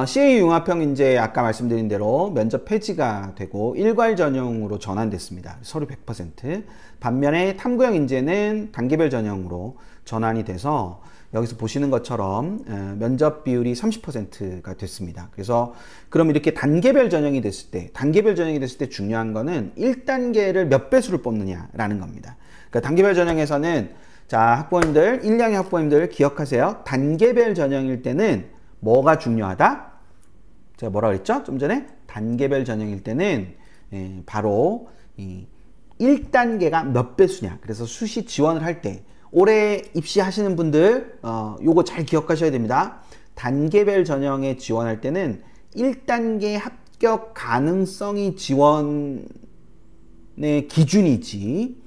CA 융합형 인재 아까 말씀드린 대로 면접 폐지가 되고 일괄 전형으로 전환됐습니다. 서류 100%. 반면에 탐구형 인재는 단계별 전형으로 전환이 돼서 여기서 보시는 것처럼 면접 비율이 30%가 됐습니다. 그래서 그럼 이렇게 단계별 전형이 됐을 때 중요한 거는 1단계를 몇 배수를 뽑느냐라는 겁니다. 그러니까 단계별 전형에서는 자, 학부모님들, 1, 2학년 학부모님들 기억하세요. 단계별 전형일 때는 뭐가 중요하다? 제가 뭐라 그랬죠? 좀 전에 단계별 전형일 때는 바로 이 1단계가 몇 배수냐. 그래서 수시 지원을 할 때 올해 입시하시는 분들 요거 잘 기억하셔야 됩니다. 단계별 전형에 지원할 때는 1단계 합격 가능성이 지원의 기준이지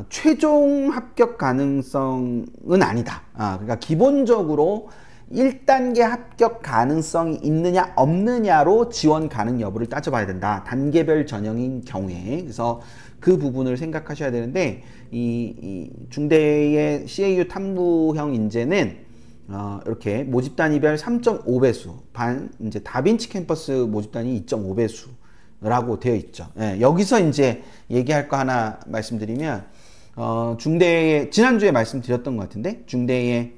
최종 합격 가능성은 아니다. 그러니까 기본적으로 1단계 합격 가능성이 있느냐 없느냐로 지원 가능 여부를 따져봐야 된다. 단계별 전형인 경우에. 그래서 그 부분을 생각하셔야 되는데 이 중대의 CAU 탐구형 인재는 이렇게 모집단위별 3.5배수 이제 다빈치 캠퍼스 모집단위 2.5배수라고 되어 있죠. 여기서 이제 얘기할 거 하나 말씀드리면 중대의 지난주에 말씀드렸던 것 같은데 중대의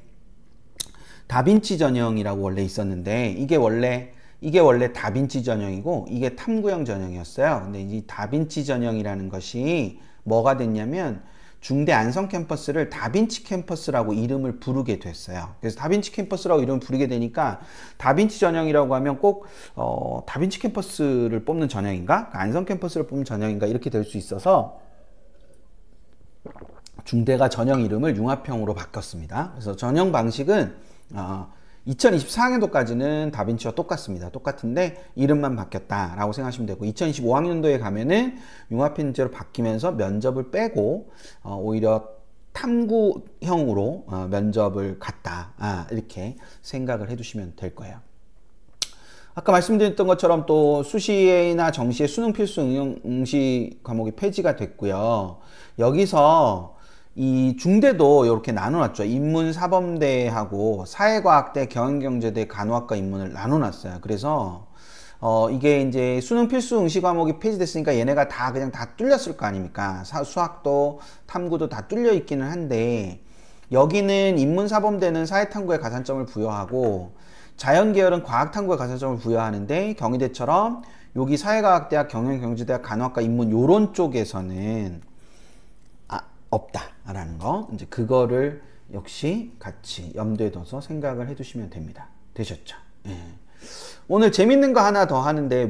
다빈치 전형이라고 원래 있었는데 이게 원래 다빈치 전형이고 이게 탐구형 전형이었어요. 근데 이 다빈치 전형이라는 것이 뭐가 됐냐면 중대 안성 캠퍼스를 다빈치 캠퍼스라고 이름을 부르게 됐어요. 그래서 다빈치 캠퍼스라고 이름을 부르게 되니까 다빈치 전형이라고 하면 꼭 다빈치 캠퍼스를 뽑는 전형인가? 안성 캠퍼스를 뽑는 전형인가? 이렇게 될 수 있어서 중대가 전형 이름을 융합형으로 바꿨습니다. 그래서 전형 방식은 2024학년도까지는 다빈치와 똑같습니다. 똑같은데 이름만 바뀌었다라고 생각하시면 되고 2025학년도에 가면은 융합인재로 바뀌면서 면접을 빼고 오히려 탐구형으로 면접을 갔다 이렇게 생각을 해두시면 될 거예요. 아까 말씀드렸던 것처럼 또 수시나 정시의 수능 필수 응시 과목이 폐지가 됐고요. 여기서 이 중대도 이렇게 나눠놨죠. 인문사범대하고 사회과학대, 경영경제대, 간호학과 인문을 나눠놨어요. 그래서 이게 이제 수능 필수 응시 과목이 폐지됐으니까 얘네가 다 그냥 다 뚫렸을 거 아닙니까? 수학도 탐구도 다 뚫려 있기는 한데 여기는 인문사범대는 사회탐구에 가산점을 부여하고 자연계열은 과학탐구에 가산점을 부여하는데 경희대처럼 여기 사회과학대학, 경영경제대학, 간호학과 인문 요런 쪽에서는 없다라는 거 이제 그거를 역시 같이 염두에 둬서 생각을 해두시면 됩니다. 되셨죠? 오늘 재밌는 거 하나 더 하는데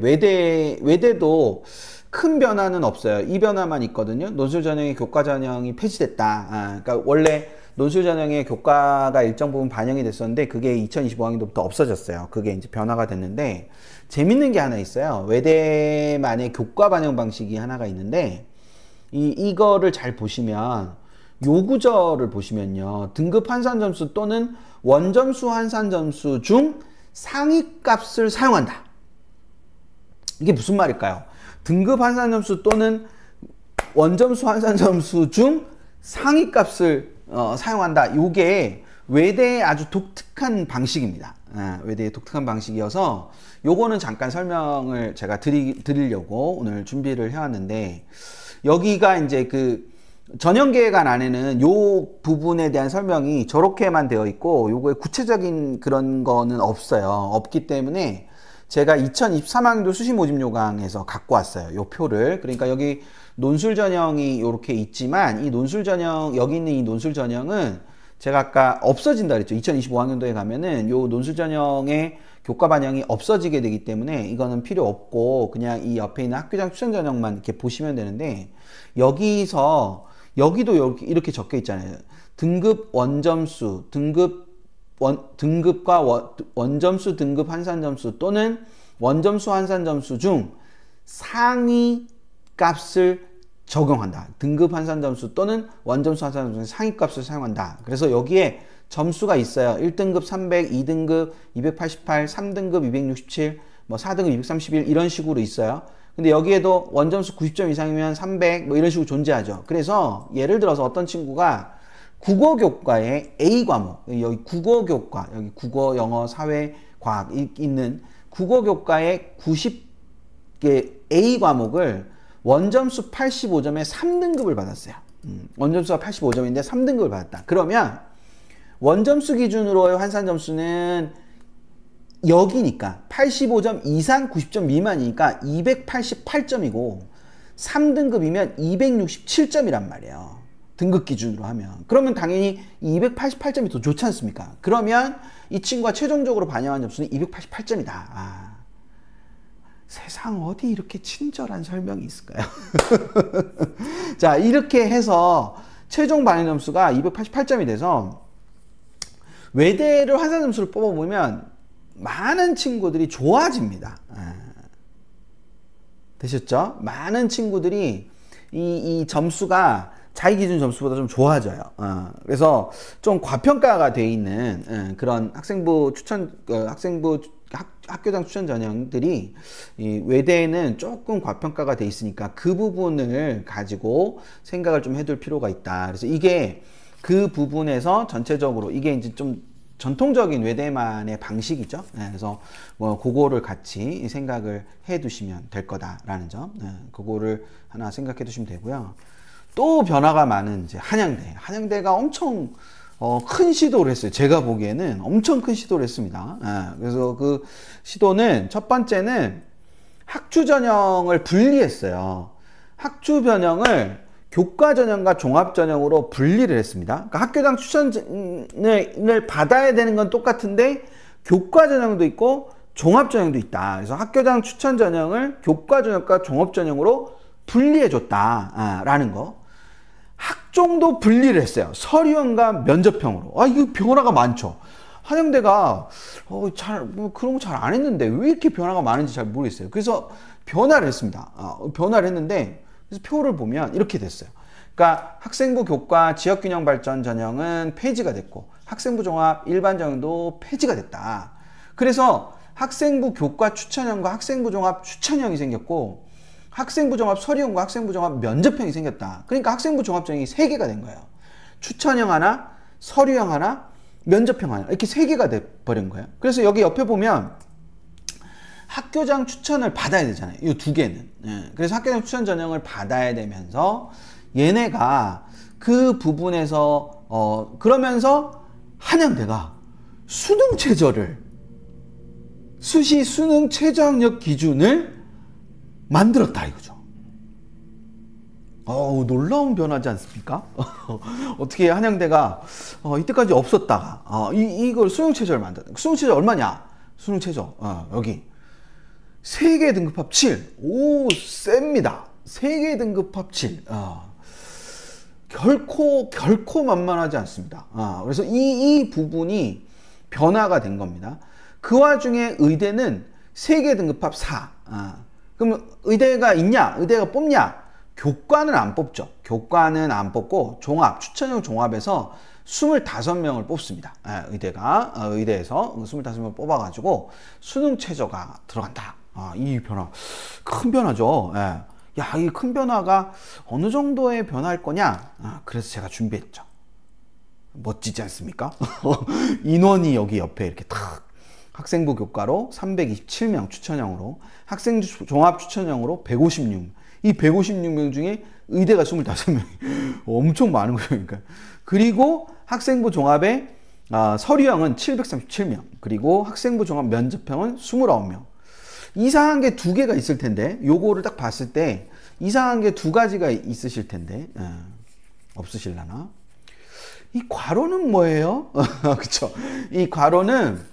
외대도 큰 변화는 없어요. 이 변화만 있거든요. 논술 전형의 교과 전형이 폐지됐다. 그러니까 원래 논술 전형의 교과가 일정 부분 반영이 됐었는데 그게 2025학년도부터 없어졌어요. 그게 이제 변화가 됐는데 재밌는 게 하나 있어요. 외대만의 교과 반영 방식이 하나가 있는데 이거를 잘 보시면 요 구절을 보시면요. 등급 환산 점수 또는 원점수 환산 점수 중 상위값을 사용한다. 이게 무슨 말일까요? 등급 환산 점수 또는 원점수 환산 점수 중 상위값을 사용한다. 요게 외대의 아주 독특한 방식입니다. 외대의 독특한 방식이어서 요거는 잠깐 설명을 제가 드리려고 오늘 준비를 해왔는데 여기가 이제 그 전형계획안 안에는 요 부분에 대한 설명이 저렇게만 되어 있고 요거에 구체적인 그런 거는 없어요. 없기 때문에 제가 2023학년도 수시 모집 요강에서 갖고 왔어요. 요 표를. 그러니까 여기 논술 전형이 요렇게 있지만 이 논술 전형 여기 있는 이 논술 전형은 제가 아까 없어진다 그랬죠. 2025학년도에 가면은 요 논술 전형의 교과 반영이 없어지게 되기 때문에 이거는 필요 없고 그냥 이 옆에 있는 학교장 추천 전형만 이렇게 보시면 되는데 여기도 이렇게 적혀 있잖아요. 등급 원점수, 등급과 원점수 등급 환산 점수 또는 원점수 환산 점수 중 상위 값을 적용한다. 등급 환산 점수 또는 원점수 환산 점수 중 상위 값을 사용한다. 그래서 여기에 점수가 있어요. 1등급 300, 2등급 288, 3등급 267, 뭐 4등급 231 이런 식으로 있어요. 근데 여기에도 원점수 90점 이상이면 300 뭐 이런 식으로 존재하죠. 그래서 예를 들어서 어떤 친구가 국어교과의 A 과목, 여기 국어교과, 여기 국어, 영어, 사회, 과학 있는 국어 교과의 90개 A 과목을 원점수 85점에 3등급을 받았어요. 원점수가 85점인데 3등급을 받았다. 그러면 원점수 기준으로의 환산 점수는 여기니까 85점 이상 90점 미만이니까 288점이고 3등급이면 267점이란 말이에요. 등급 기준으로 하면. 그러면 당연히 288점이 더 좋지 않습니까? 그러면 이 친구가 최종적으로 반영한 점수는 288점이다. 아, 세상 어디 이렇게 친절한 설명이 있을까요? 자, 이렇게 해서 최종 반영 점수가 288점이 돼서 외대를 환산 점수를 뽑아보면 많은 친구들이 좋아집니다. 되셨죠? 많은 친구들이 이 점수가 자기 기준 점수보다 좀 좋아져요. 그래서 좀 과평가가 돼 있는 그런 학생부 추천, 학교장 추천 전형들이 이 외대에는 조금 과평가가 돼 있으니까 그 부분을 가지고 생각을 좀 해둘 필요가 있다. 그래서 이게 그 부분에서 전체적으로 이게 이제 좀 전통적인 외대만의 방식이죠. 그래서 뭐 그거를 같이 생각을 해 두시면 될 거다라는 점, 그거를 하나 생각해 두시면 되고요. 또 변화가 많은 이제 한양대. 한양대가 엄청 큰 시도를 했어요. 제가 보기에는 엄청 큰 시도를 했습니다. 그래서 그 시도는 첫 번째는 학주 전형을 분리했어요. 학주 전형을 교과 전형과 종합 전형으로 분리를 했습니다. 그러니까 학교장 추천을 받아야 되는 건 똑같은데 교과 전형도 있고 종합 전형도 있다. 그래서 학교장 추천 전형을 교과 전형과 종합 전형으로 분리해 줬다라는 거. 학종도 분리를 했어요. 서류형과 면접형으로. 아, 이거 변화가 많죠. 한양대가 뭐 그런 거 잘 안 했는데 왜 이렇게 변화가 많은지 잘 모르겠어요. 그래서 변화를 했습니다. 변화를 했는데 그래서 표를 보면 이렇게 됐어요. 그러니까 학생부 교과 지역균형 발전 전형은 폐지가 됐고 학생부 종합 일반 전형도 폐지가 됐다. 그래서 학생부 교과 추천형과 학생부 종합 추천형이 생겼고 학생부 종합 서류형과 학생부 종합 면접형이 생겼다. 그러니까 학생부 종합 전형이 3개가 된 거예요. 추천형 하나, 서류형 하나, 면접형 하나. 이렇게 3개가 돼버린 거예요. 그래서 여기 옆에 보면 학교장 추천을 받아야 되잖아요. 이 2개는. 그래서 학교장 추천 전형을 받아야 되면서 얘네가 그 부분에서 그러면서 한양대가 수능 최저를 수시 수능 최저 학력 기준을 만들었다 이거죠. 놀라운 변화지 않습니까? 어떻게 한양대가 이때까지 없었다가 이걸 수능 최저를 만든. 수능 최저 얼마냐? 수능 최저 여기 3개 등급합 7. 오, 셉니다. 3개 등급합 7. 결코 만만하지 않습니다. 그래서 이 부분이 변화가 된 겁니다. 그 와중에 의대는 3개 등급합 4. 그럼 의대가 있냐? 의대가 뽑냐? 교과는 안 뽑죠. 교과는 안 뽑고 종합, 추천형 종합에서 25명을 뽑습니다. 의대가 의대에서 25명 뽑아가지고 수능 최저가 들어간다. 이 변화 큰 변화죠. 야, 이 큰 변화가 어느 정도의 변화일 거냐? 그래서 제가 준비했죠. 멋지지 않습니까? 인원이 여기 옆에 이렇게 탁 학생부 교과로 327명 추천형으로 학생부 종합 추천형으로 156명. 이 156명 중에 의대가 25명. 엄청 많은 거예요. 그러니까. 그리고 학생부 종합의 서류형은 737명. 그리고 학생부 종합 면접형은 29명. 이상한 게 2개가 있을 텐데 요거를 딱 봤을 때 이상한 게 2가지가 있으실 텐데 없으실라나? 이 괄호는 뭐예요? 그쵸? 이 괄호는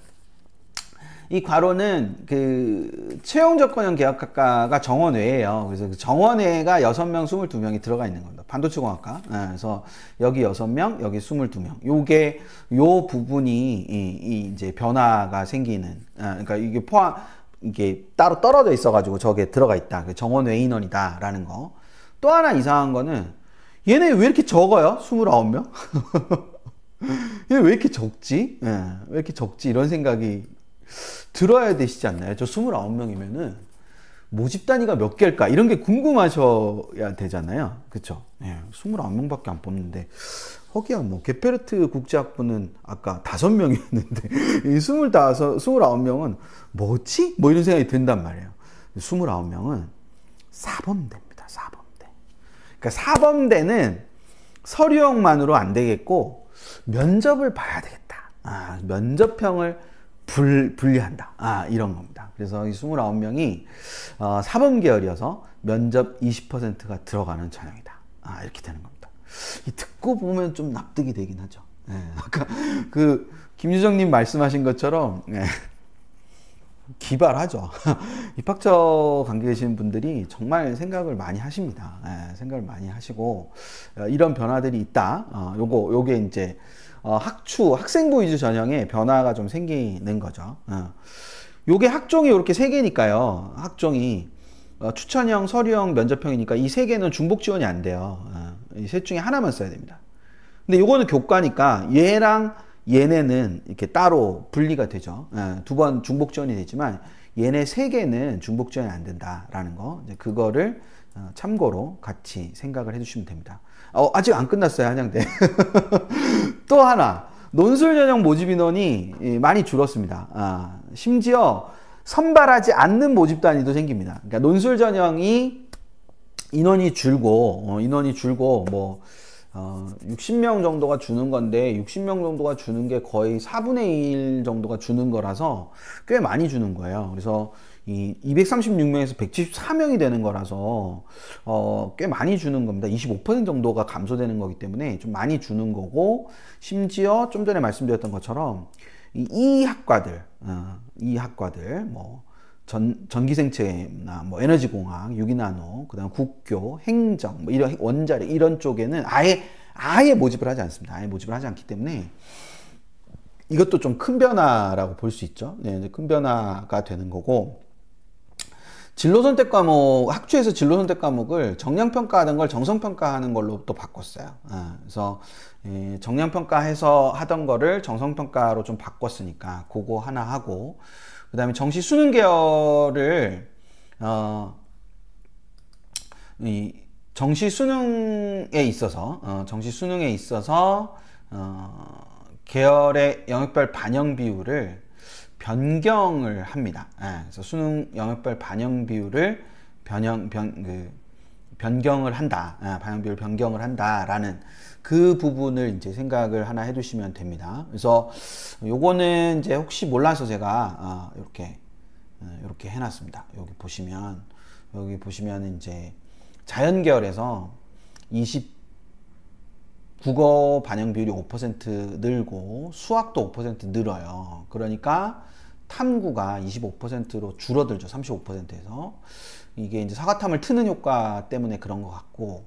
그 채용조건형 계약학과가 정원외예요. 그래서 그 정원외가 6명, 22명이 들어가 있는 겁니다. 반도체공학과. 그래서 여기 6명, 여기 22명. 요 부분이 이제 변화가 생기는. 그러니까 이게 따로 떨어져 있어가지고 저게 들어가 있다. 그 정원외 인원이다라는 거. 또 하나 이상한 거는 얘네 왜 이렇게 적어요? 29명? 얘네 왜 이렇게 적지? 왜 이렇게 적지? 이런 생각이 들어야 되시지 않나요? 저 29명이면은 모집 단위가 몇 개일까? 이런 게 궁금하셔야 되잖아요. 그쵸? 예, 29명밖에 안 뽑는데. 허기야, 뭐, 게페르트 국제학부는 아까 5명이었는데, 이 29명은 뭐지? 뭐 이런 생각이 든단 말이에요. 29명은 사범대입니다. 사범대. 그러니까 사범대는 서류형만으로 안 되겠고, 면접을 봐야 되겠다. 면접형을 분리한다. 이런 겁니다. 그래서 이 29명이 사범 계열이어서 면접 20%가 들어가는 전형이다. 이렇게 되는 겁니다. 이 듣고 보면 좀 납득이 되긴 하죠. 예, 아까 그 김유정님 말씀하신 것처럼 기발하죠. 입학처 관계 계신 분들이 정말 생각을 많이 하십니다. 생각을 많이 하시고 이런 변화들이 있다. 요게 이제 학생부 위주 전형에 변화가 좀 생기는 거죠. 요게 학종이 이렇게 3개니까요. 학종이 추천형, 서류형, 면접형이니까 이 3개는 중복 지원이 안 돼요. 이 셋 중에 하나만 써야 됩니다. 근데 요거는 교과니까 얘랑 얘네는 이렇게 따로 분리가 되죠. 2번 중복 지원이 되지만 얘네 3개는 중복 지원이 안 된다라는 거. 이제 그거를 참고로 같이 생각을 해주시면 됩니다. 아직 안 끝났어요, 한양대. 또 하나, 논술 전형 모집 인원이 많이 줄었습니다. 심지어 선발하지 않는 모집 단위도 생깁니다. 그러니까 논술 전형이 인원이 줄고 뭐 60명 정도가 주는 건데 60명 정도가 주는 게 거의 4분의 1 정도가 주는 거라서 꽤 많이 주는 거예요. 그래서 이 236명에서 174명이 되는 거라서 꽤 많이 주는 겁니다. 25% 정도가 감소되는 거기 때문에 좀 많이 주는 거고, 심지어 좀 전에 말씀드렸던 것처럼 이 학과들 뭐 전기생체나 뭐 에너지공학, 유기나노, 그다음 국교, 행정, 뭐 이런 원자력 이런 쪽에는 아예 모집을 하지 않습니다. 아예 모집을 하지 않기 때문에 이것도 좀 큰 변화라고 볼 수 있죠. 네, 큰 변화가 되는 거고, 진로선택 과목, 학주에서 진로선택 과목을 정량평가하던 걸 정성평가하는 걸로 또 바꿨어요. 그래서 정량평가해서 하던 거를 정성평가로 좀 바꿨으니까 그거 하나 하고, 그 다음에 정시 수능 계열을 이 정시 수능에 있어서 계열의 영역별 반영 비율을 변경을 합니다. 그래서 수능 영역별 반영 비율을 변경을 한다. 반영 비율 변경을 한다라는 그 부분을 이제 생각을 하나 해두시면 됩니다. 그래서 요거는 이제 혹시 몰라서 제가 이렇게 해놨습니다. 여기 보시면 이제 자연 계열에서 국어 반영 비율이 5% 늘고 수학도 5% 늘어요. 그러니까 탐구가 25%로 줄어들죠. 35%에서. 이게 이제 사과탐을 트는 효과 때문에 그런 것 같고,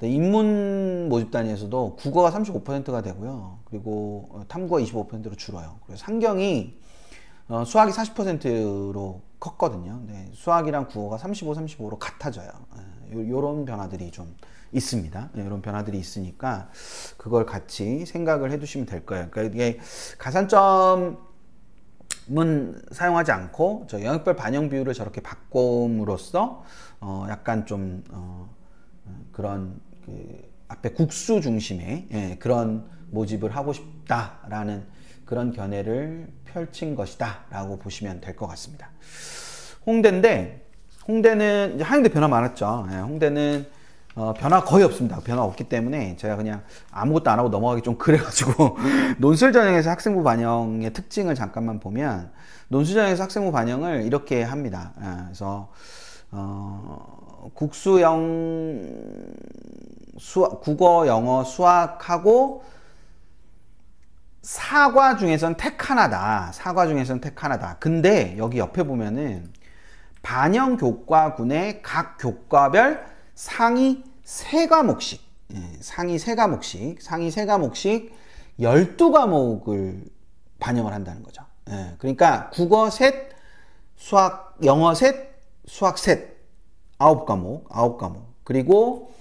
인문 모집 단위에서도 국어가 35%가 되고요. 그리고 탐구가 25%로 줄어요. 그래서 상경이 수학이 40%로 컸거든요. 네, 수학이랑 국어가 35, 35로 같아져요. 요런 변화들이 좀 있습니다. 이런 변화들이 있으니까 그걸 같이 생각을 해두시면 될 거예요. 그러니까 이게 가산점은 사용하지 않고 저 영역별 반영 비율을 저렇게 바꿈으로써 약간 좀 그런 앞에 국수 중심의 그런 모집을 하고 싶다라는 그런 견해를 펼친 것이다 라고 보시면 될 것 같습니다. 홍대는 이제 한양대 변화 많았죠. 홍대는 변화 거의 없습니다. 변화 없기 때문에 제가 그냥 아무것도 안 하고 넘어가기 좀 그래가지고 논술 전형에서 학생부 반영의 특징을 잠깐만 보면, 논술 전형에서 학생부 반영을 이렇게 합니다. 그래서 국수형 국어, 영어, 수학하고 사과 중에선 택 하나다. 근데 여기 옆에 보면은 반영 교과군의 각 교과별 상위 3과목씩 12과목을 반영을 한다는 거죠. 그러니까 국어 셋, 영어 셋, 수학 셋, 9과목. 그리고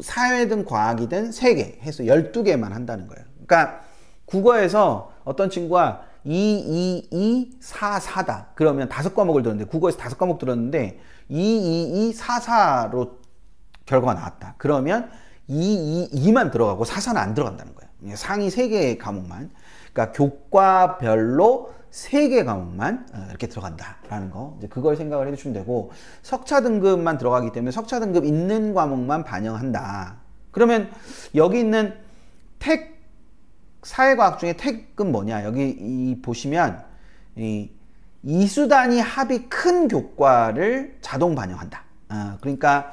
사회든 과학이든 3개 해서 12개만 한다는 거예요. 그러니까 국어에서 어떤 친구가 4, 4다. 그러면 5과목을 들었는데, 국어에서 5과목 들었는데 4, 4로 결과가 나왔다. 그러면 2만 들어가고 4, 4는 안 들어간다는 거예요. 상위 3개의 과목만. 그러니까 교과별로 3개 과목만 이렇게 들어간다라는 거. 이제 그걸 생각을 해주시면 되고, 석차 등급만 들어가기 때문에 석차 등급 있는 과목만 반영한다. 그러면 여기 있는 택, 사회과학 중에 택은 뭐냐? 여기 보시면 이수 단위 합이 큰 교과를 자동 반영한다. 그러니까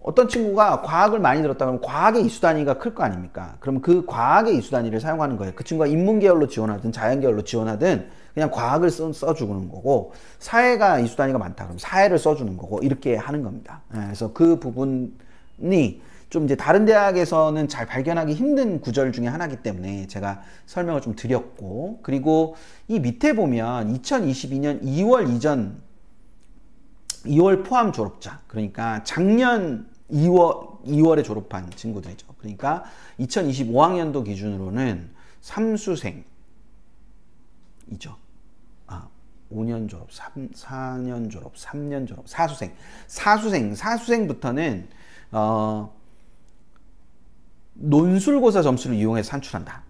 어떤 친구가 과학을 많이 들었다 그러면 과학의 이수 단위가 클 거 아닙니까? 그럼 그 과학의 이수 단위를 사용하는 거예요. 그 친구가 인문계열로 지원하든 자연계열로 지원하든 그냥 과학을 써주는 거고, 사회가 이수 단위가 많다 그러면 사회를 써주는 거고, 이렇게 하는 겁니다. 그래서 그 부분이 좀 이제 다른 대학에서는 잘 발견하기 힘든 구절 중에 하나이기 때문에 제가 설명을 좀 드렸고, 그리고 이 밑에 보면 2022년 2월 이전 2월 포함 졸업자, 그러니까 작년 2월에 졸업한 친구들이죠. 그러니까 2025학년도 기준으로는 3수생이죠. 5년 졸업, 4년 졸업, 3년 졸업, 4수생부터는 논술고사 점수를 이용해서 산출한다.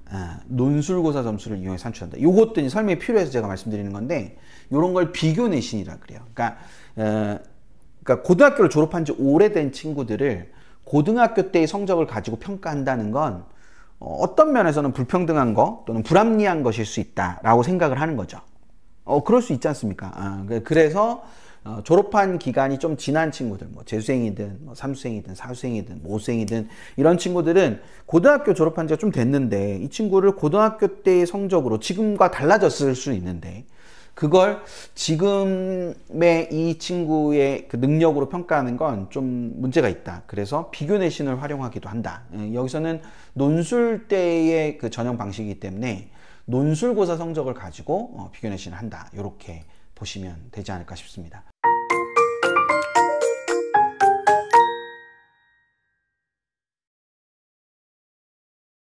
논술고사 점수를 이용해서 산출한다. 요것도 이제 설명이 필요해서 제가 말씀드리는 건데, 요런 걸 비교 내신이라 그래요. 그러니까 고등학교를 졸업한 지 오래된 친구들을 고등학교 때의 성적을 가지고 평가한다는 건 어떤 면에서는 불평등한 거 또는 불합리한 것일 수 있다라고 생각을 하는 거죠. 그럴 수 있지 않습니까? 그래서 졸업한 기간이 좀 지난 친구들, 뭐 재수생이든 뭐 삼수생이든 사수생이든 모수생이든 이런 친구들은 고등학교 졸업한 지가 좀 됐는데 이 친구를 고등학교 때의 성적으로 지금과 달라졌을 수 있는데 그걸 지금의 이 친구의 그 능력으로 평가하는 건 좀 문제가 있다. 그래서 비교 내신을 활용하기도 한다. 여기서는 논술 때의 그 전형 방식이기 때문에 논술고사 성적을 가지고 비교 내신을 한다. 이렇게 보시면 되지 않을까 싶습니다.